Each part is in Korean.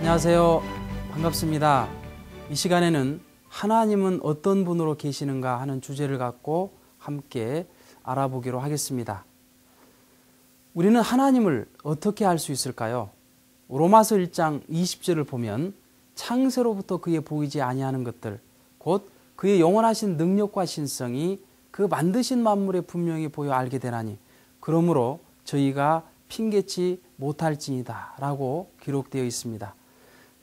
안녕하세요. 반갑습니다. 이 시간에는 하나님은 어떤 분으로 계시는가 하는 주제를 갖고 함께 알아보기로 하겠습니다. 우리는 하나님을 어떻게 알 수 있을까요? 로마서 1장 20절을 보면 창세로부터 그의 보이지 아니하는 것들, 곧 그의 영원하신 능력과 신성이 그 만드신 만물에 분명히 보여 알게 되나니 그러므로 저희가 핑계치 못할지니다 라고 기록되어 있습니다.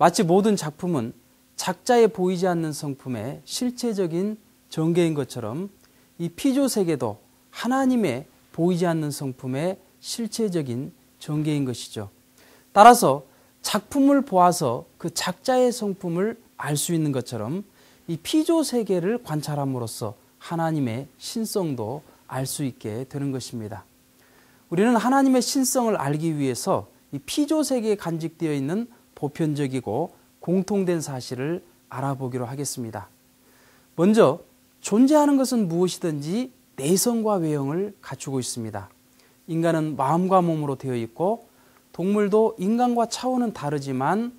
마치 모든 작품은 작자의 보이지 않는 성품의 실체적인 전개인 것처럼 이 피조세계도 하나님의 보이지 않는 성품의 실체적인 전개인 것이죠. 따라서 작품을 보아서 그 작자의 성품을 알 수 있는 것처럼 이 피조세계를 관찰함으로써 하나님의 신성도 알 수 있게 되는 것입니다. 우리는 하나님의 신성을 알기 위해서 이 피조세계에 간직되어 있는 보편적이고 공통된 사실을 알아보기로 하겠습니다. 먼저 존재하는 것은 무엇이든지 내성과 외형을 갖추고 있습니다. 인간은 마음과 몸으로 되어 있고 동물도 인간과 차원은 다르지만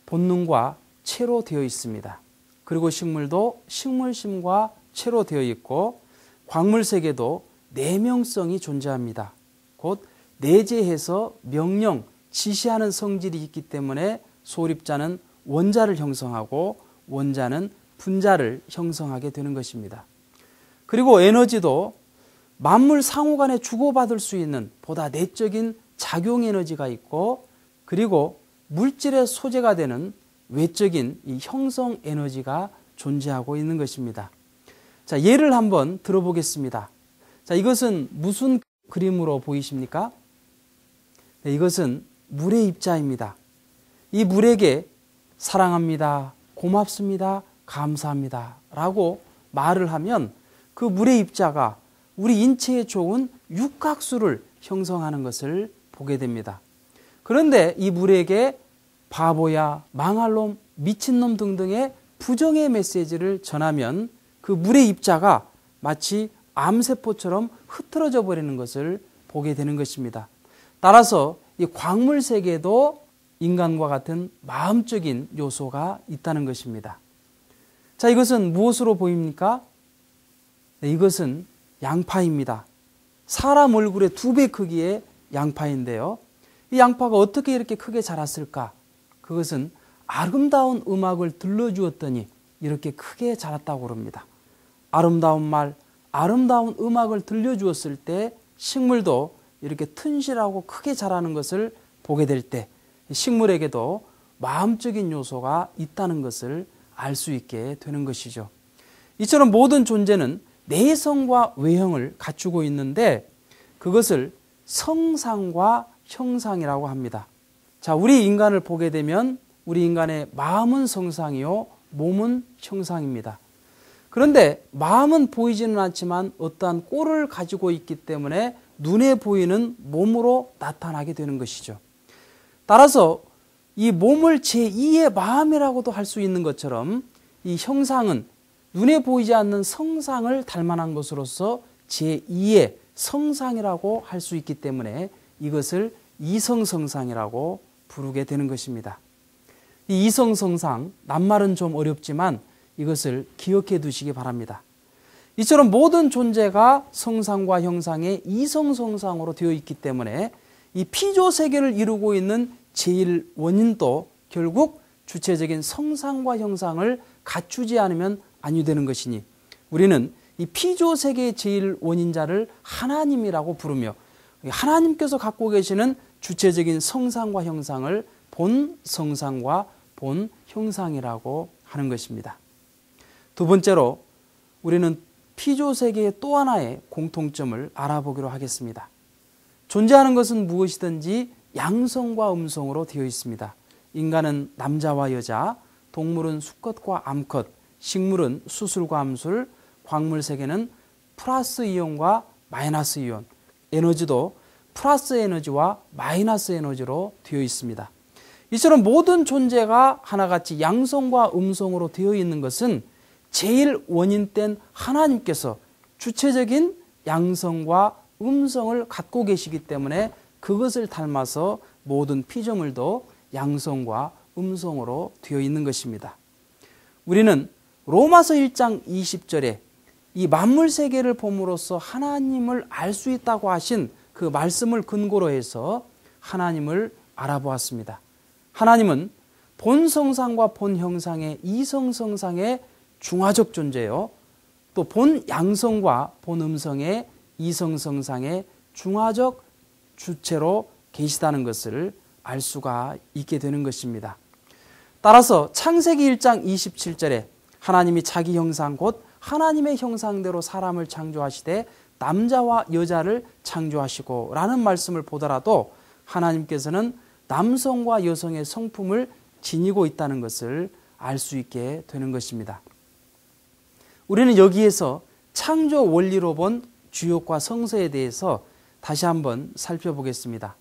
본능과 체로 되어 있습니다. 그리고 식물도 식물심과 체로 되어 있고 광물세계도 내명성이 존재합니다. 곧 내재해서 명령, 지시하는 성질이 있기 때문에 소립자는 원자를 형성하고 원자는 분자를 형성하게 되는 것입니다. 그리고 에너지도 만물 상호 간에 주고받을 수 있는 보다 내적인 작용 에너지가 있고 그리고 물질의 소재가 되는 외적인 이 형성 에너지가 존재하고 있는 것입니다. 자, 예를 한번 들어보겠습니다. 자, 이것은 무슨 그림으로 보이십니까? 네, 이것은 물의 입자입니다. 이 물에게 사랑합니다, 고맙습니다, 감사합니다 라고 말을 하면 그 물의 입자가 우리 인체에 좋은 육각수를 형성하는 것을 보게 됩니다. 그런데 이 물에게 바보야, 망할 놈, 미친놈 등등의 부정의 메시지를 전하면 그 물의 입자가 마치 암세포처럼 흐트러져 버리는 것을 보게 되는 것입니다. 따라서 이 광물 세계에도 인간과 같은 마음적인 요소가 있다는 것입니다. 자, 이것은 무엇으로 보입니까? 네, 이것은 양파입니다. 사람 얼굴의 2배 크기의 양파인데요. 이 양파가 어떻게 이렇게 크게 자랐을까? 그것은 아름다운 음악을 들려주었더니 이렇게 크게 자랐다고 합니다. 아름다운 말, 아름다운 음악을 들려주었을 때 식물도 이렇게 튼실하고 크게 자라는 것을 보게 될 때 식물에게도 마음적인 요소가 있다는 것을 알 수 있게 되는 것이죠. 이처럼 모든 존재는 내성과 외형을 갖추고 있는데 그것을 성상과 형상이라고 합니다. 자, 우리 인간을 보게 되면 우리 인간의 마음은 성상이요, 몸은 형상입니다. 그런데 마음은 보이지는 않지만 어떠한 꼴을 가지고 있기 때문에 눈에 보이는 몸으로 나타나게 되는 것이죠. 따라서 이 몸을 제2의 마음이라고도 할 수 있는 것처럼 이 형상은 눈에 보이지 않는 성상을 닮아난 것으로서 제2의 성상이라고 할 수 있기 때문에 이것을 이성성상이라고 부르게 되는 것입니다. 이 이성성상, 낱말은 좀 어렵지만 이것을 기억해 두시기 바랍니다. 이처럼 모든 존재가 성상과 형상의 이성성상으로 되어 있기 때문에 이 피조세계를 이루고 있는 제일 원인도 결국 주체적인 성상과 형상을 갖추지 않으면 아니 되는 것이니 우리는 이 피조세계의 제일 원인자를 하나님이라고 부르며 하나님께서 갖고 계시는 주체적인 성상과 형상을 본 성상과 본 형상이라고 하는 것입니다. 두 번째로 우리는 피조세계의 또 하나의 공통점을 알아보기로 하겠습니다. 존재하는 것은 무엇이든지 양성과 음성으로 되어 있습니다. 인간은 남자와 여자, 동물은 수컷과 암컷, 식물은 수술과 암술, 광물세계는 플러스 이온과 마이너스 이온, 에너지도 플러스 에너지와 마이너스 에너지로 되어 있습니다. 이처럼 모든 존재가 하나같이 양성과 음성으로 되어 있는 것은 제일 원인된 하나님께서 주체적인 양성과 음성을 갖고 계시기 때문에 그것을 닮아서 모든 피조물도 양성과 음성으로 되어 있는 것입니다. 우리는 로마서 1장 20절에 이 만물 세계를 봄으로써 하나님을 알 수 있다고 하신 그 말씀을 근거로 해서 하나님을 알아보았습니다. 하나님은 본 성상과 본 형상의 이성 성상의 중화적 존재요, 또 본 양성과 본 음성의 이성 성상의 중화적 주체로 계시다는 것을 알 수가 있게 되는 것입니다. 따라서 창세기 1장 27절에 하나님이 자기 형상 곧 하나님의 형상대로 사람을 창조하시되 남자와 여자를 창조하시고 라는 말씀을 보더라도 하나님께서는 남성과 여성의 성품을 지니고 있다는 것을 알 수 있게 되는 것입니다. 우리는 여기에서 창조 원리로 본 주역과 성서에 대해서 다시 한번 살펴보겠습니다.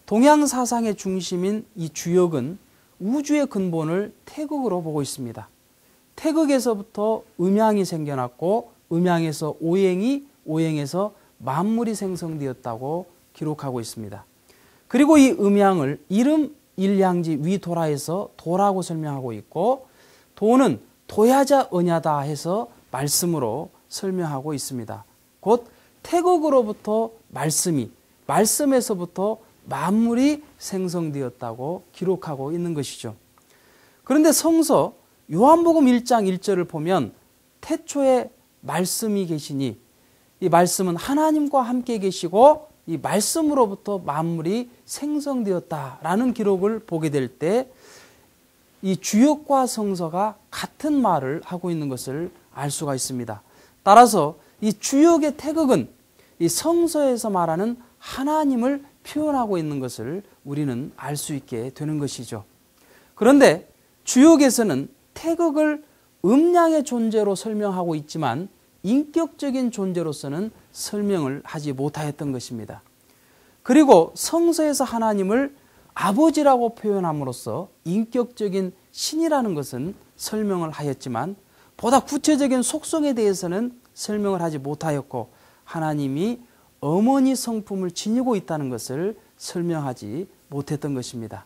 동양 사상의 중심인 이 주역은 우주의 근본을 태극으로 보고 있습니다. 태극에서부터 음양이 생겨났고 음양에서 오행이, 오행에서 만물이 생성되었다고 기록하고 있습니다. 그리고 이 음양을 이름 일량지 위도라에서 도라고 설명하고 있고, 도는 도야자 언야다 해서 말씀으로 설명하고 있습니다. 곧 태극으로부터 말씀이, 말씀에서부터 만물이 생성되었다고 기록하고 있는 것이죠. 그런데 성서 요한복음 1장 1절을 보면 태초에 말씀이 계시니 이 말씀은 하나님과 함께 계시고 이 말씀으로부터 만물이 생성되었다라는 기록을 보게 될 때 이 주역과 성서가 같은 말을 하고 있는 것을 알 수가 있습니다. 따라서 이 주역의 태극은 이 성서에서 말하는 하나님을 표현하고 있는 것을 우리는 알 수 있게 되는 것이죠. 그런데 주역에서는 태극을 음양의 존재로 설명하고 있지만 인격적인 존재로서는 설명을 하지 못하였던 것입니다. 그리고 성서에서 하나님을 아버지라고 표현함으로써 인격적인 신이라는 것은 설명을 하였지만 보다 구체적인 속성에 대해서는 설명을 하지 못하였고 하나님이 어머니 성품을 지니고 있다는 것을 설명하지 못했던 것입니다.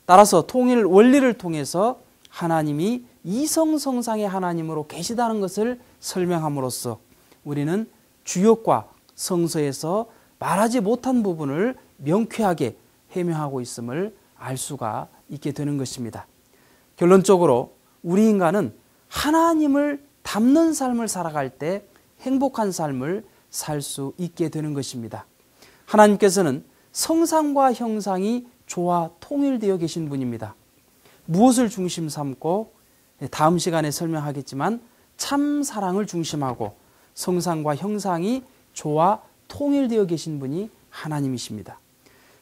따라서 통일 원리를 통해서 하나님이 이성성상의 하나님으로 계시다는 것을 설명함으로써 우리는 주역과 성서에서 말하지 못한 부분을 명쾌하게 해명하고 있음을 알 수가 있게 되는 것입니다. 결론적으로 우리 인간은 하나님을 닮는 삶을 살아갈 때 행복한 삶을 살 수 있게 되는 것입니다. 하나님께서는 성상과 형상이 조화 통일되어 계신 분입니다. 무엇을 중심 삼고 다음 시간에 설명하겠지만 참 사랑을 중심하고 성상과 형상이 조화 통일되어 계신 분이 하나님이십니다.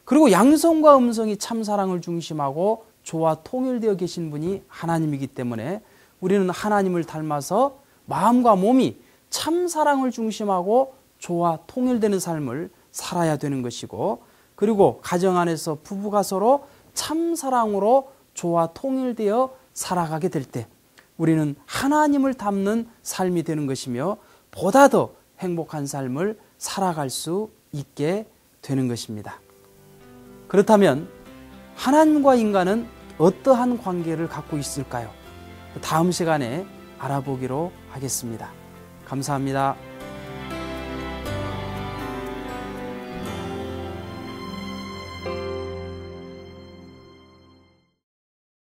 그리고 양성과 음성이 참 사랑을 중심하고 조화 통일되어 계신 분이 하나님이기 때문에 우리는 하나님을 닮아서 마음과 몸이 참 사랑을 중심하고 조화 통일되는 삶을 살아야 되는 것이고, 그리고 가정 안에서 부부가 서로 참 사랑으로 조화 통일되어 살아가게 될 때 우리는 하나님을 닮는 삶이 되는 것이며 보다 더 행복한 삶을 살아갈 수 있게 되는 것입니다. 그렇다면 하나님과 인간은 어떠한 관계를 갖고 있을까요? 다음 시간에 알아보기로 하겠습니다. 감사합니다.